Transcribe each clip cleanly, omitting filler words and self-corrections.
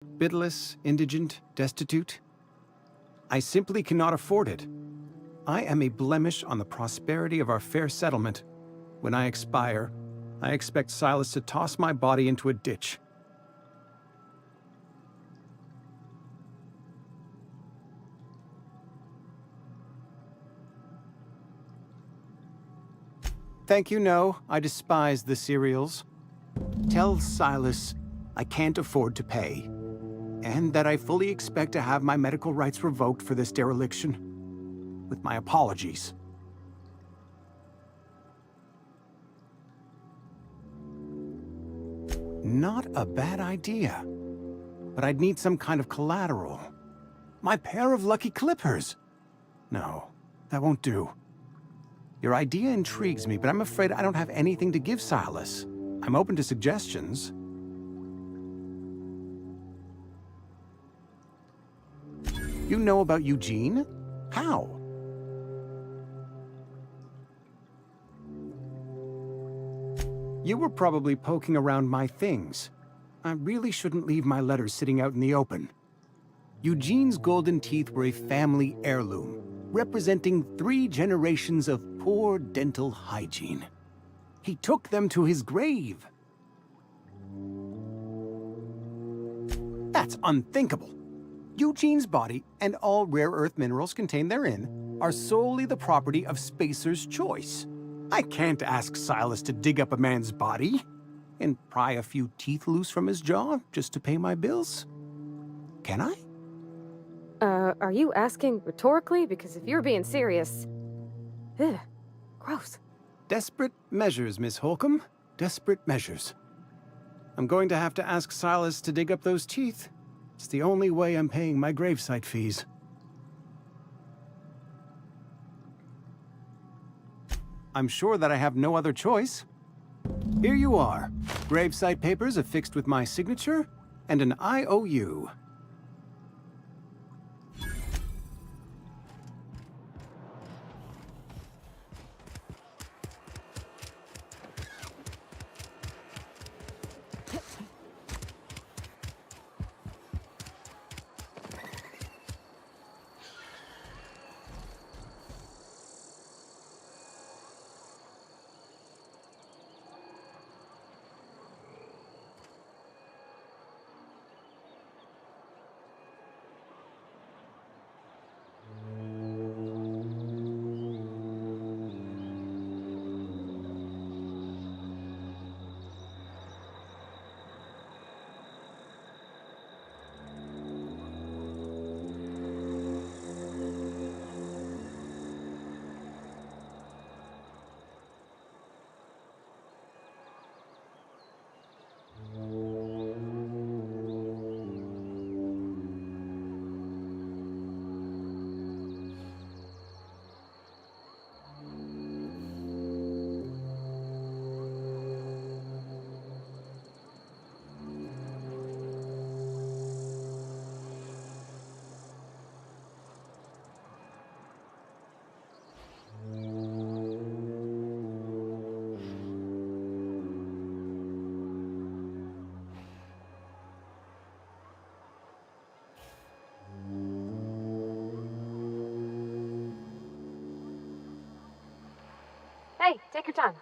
Bitless, indigent, destitute. I simply cannot afford it. I am a blemish on the prosperity of our fair settlement. When I expire, I expect Silas to toss my body into a ditch. Thank you, no. I despise the cereals. Tell Silas I can't afford to pay, and that I fully expect to have my medical rights revoked for this dereliction. With my apologies. Not a bad idea. But I'd need some kind of collateral. My pair of lucky clippers! No, that won't do. Your idea intrigues me, but I'm afraid I don't have anything to give Silas. I'm open to suggestions. You know about Eugene? How? You were probably poking around my things. I really shouldn't leave my letters sitting out in the open. Eugene's golden teeth were a family heirloom, representing 3 generations of poor dental hygiene. He took them to his grave. That's unthinkable. Eugene's body and all rare earth minerals contained therein are solely the property of Spacer's choice. I can't ask Silas to dig up a man's body and pry a few teeth loose from his jaw just to pay my bills. Can I? Are you asking rhetorically? Because if you're being serious... Ugh, gross. Desperate measures, Miss Holcomb. Desperate measures. I'm going to have to ask Silas to dig up those teeth. It's the only way I'm paying my gravesite fees. I'm sure that I have no other choice. Here you are. Gravesite papers affixed with my signature and an IOU. Hey, take your time.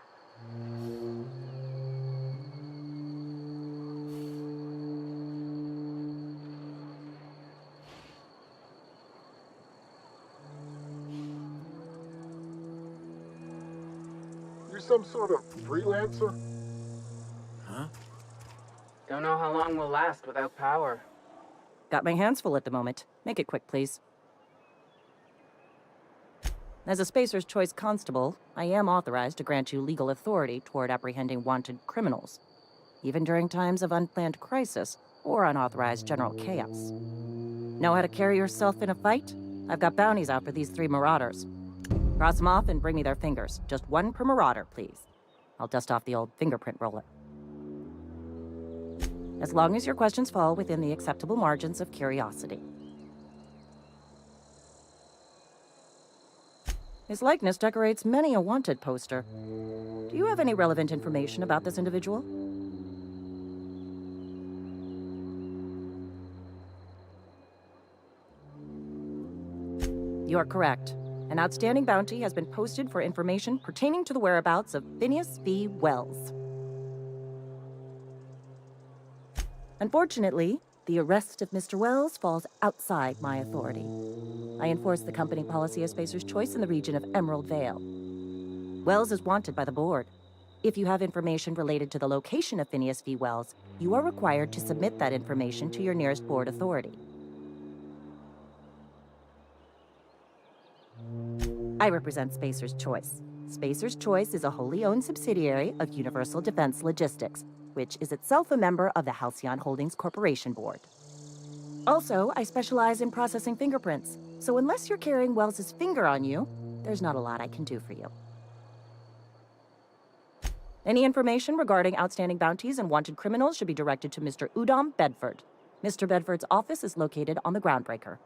You some sort of freelancer? Huh? Don't know how long we'll last without power. Got my hands full at the moment. Make it quick, please. As a Spacer's Choice Constable, I am authorized to grant you legal authority toward apprehending wanted criminals, even during times of unplanned crisis or unauthorized general chaos. Know how to carry yourself in a fight? I've got bounties out for these 3 marauders. Cross them off and bring me their fingers. Just 1 per marauder, please. I'll dust off the old fingerprint roller. As long as your questions fall within the acceptable margins of curiosity. His likeness decorates many a wanted poster. Do you have any relevant information about this individual? You're correct. An outstanding bounty has been posted for information pertaining to the whereabouts of Phineas V. Wells. Unfortunately, the arrest of Mr. Wells falls outside my authority. I enforce the company policy of Spacer's Choice in the region of Emerald Vale. Wells is wanted by the board. If you have information related to the location of Phineas V. Wells, you are required to submit that information to your nearest board authority. I represent Spacer's Choice. Spacer's Choice is a wholly owned subsidiary of Universal Defense Logistics, which is itself a member of the Halcyon Holdings Corporation Board. Also, I specialize in processing fingerprints, so unless you're carrying Wells's finger on you, there's not a lot I can do for you. Any information regarding outstanding bounties and wanted criminals should be directed to Mr. Udom Bedford. Mr. Bedford's office is located on the Groundbreaker.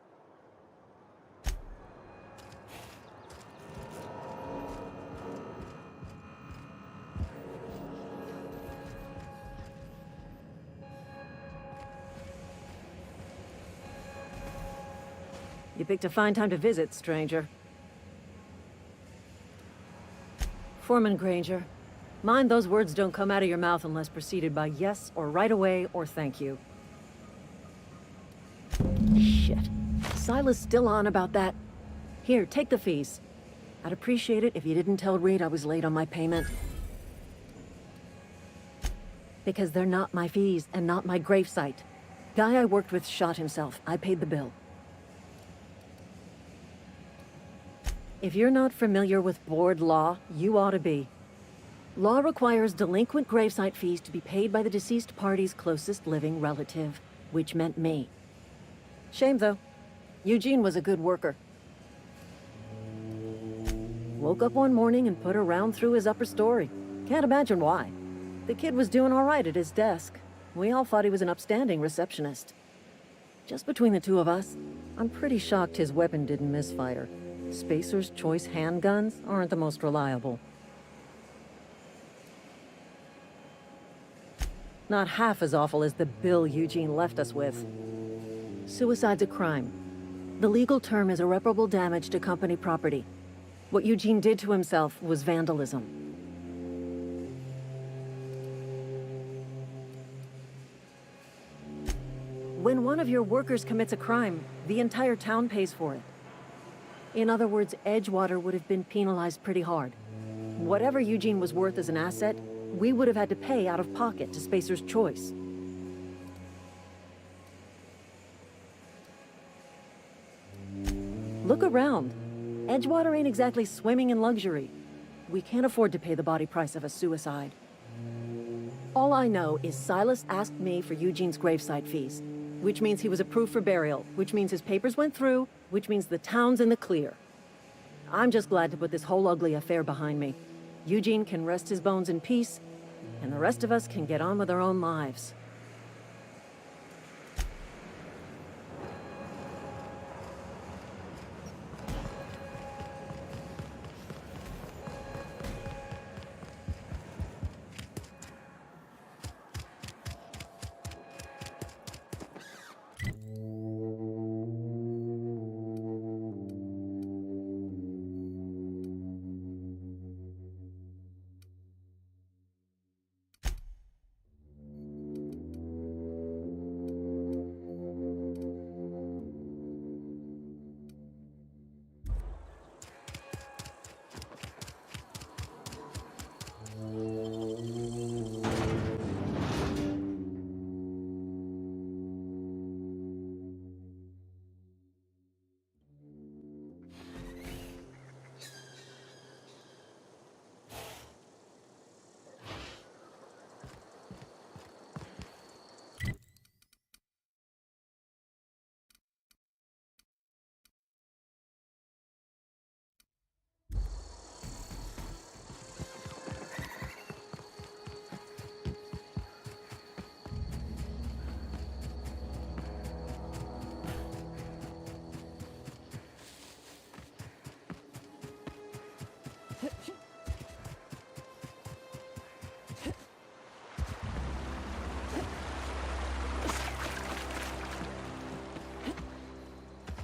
You picked a fine time to visit, stranger. Foreman Granger, mind those words don't come out of your mouth unless preceded by yes or right away or thank you. Shit. Silas still on about that? Here, take the fees. I'd appreciate it if you didn't tell Reed I was late on my payment. Because they're not my fees and not my gravesite. Guy I worked with shot himself. I paid the bill. If you're not familiar with board law, you ought to be. Law requires delinquent gravesite fees to be paid by the deceased party's closest living relative, which meant me. Shame, though. Eugene was a good worker. Woke up one morning and put a round through his upper story. Can't imagine why. The kid was doing all right at his desk. We all thought he was an upstanding receptionist. Just between the two of us, I'm pretty shocked his weapon didn't misfire. Spacer's Choice handguns aren't the most reliable. Not half as awful as the bill Eugene left us with. Suicide's a crime. The legal term is irreparable damage to company property. What Eugene did to himself was vandalism. When one of your workers commits a crime, the entire town pays for it. In other words, Edgewater would have been penalized pretty hard. Whatever Eugene was worth as an asset, we would have had to pay out of pocket to Spacer's Choice. Look around. Edgewater ain't exactly swimming in luxury. We can't afford to pay the body price of a suicide. All I know is Silas asked me for Eugene's gravesite fees, which means he was approved for burial, which means his papers went through, which means the town's in the clear. I'm just glad to put this whole ugly affair behind me. Eugene can rest his bones in peace, and the rest of us can get on with our own lives.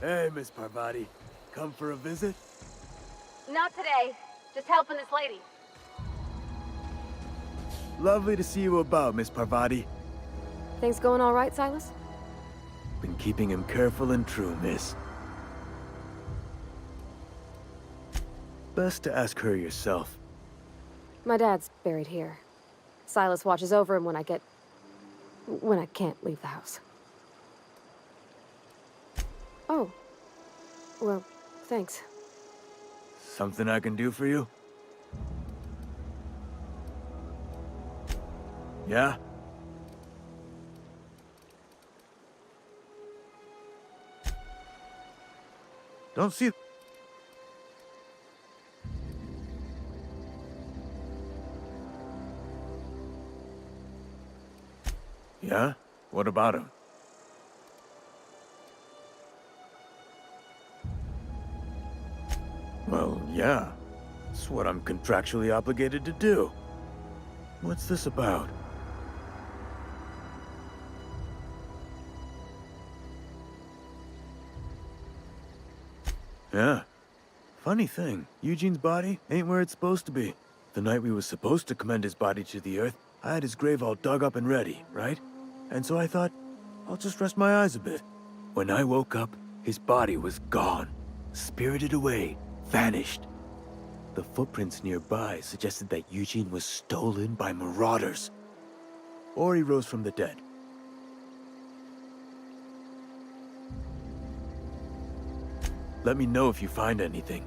Hey, Miss Parvati. come for a visit? Not today. Just helping this lady. Lovely to see you about, Miss Parvati. Things going all right, Silas? Been keeping him careful and true, miss. Best to ask her yourself. My dad's buried here. Silas watches over him when I can't leave the house. Oh. Well, thanks. Something I can do for you? Yeah? Don't see... Yeah? What about him? Well, yeah. It's what I'm contractually obligated to do. What's this about? Yeah. Funny thing, Eugene's body ain't where it's supposed to be. The night we was supposed to commend his body to the earth, I had his grave all dug up and ready, right? And so I thought, I'll just rest my eyes a bit. When I woke up, his body was gone. Spirited away, vanished. The footprints nearby suggested that Eugene was stolen by marauders. Or he rose from the dead. Let me know if you find anything.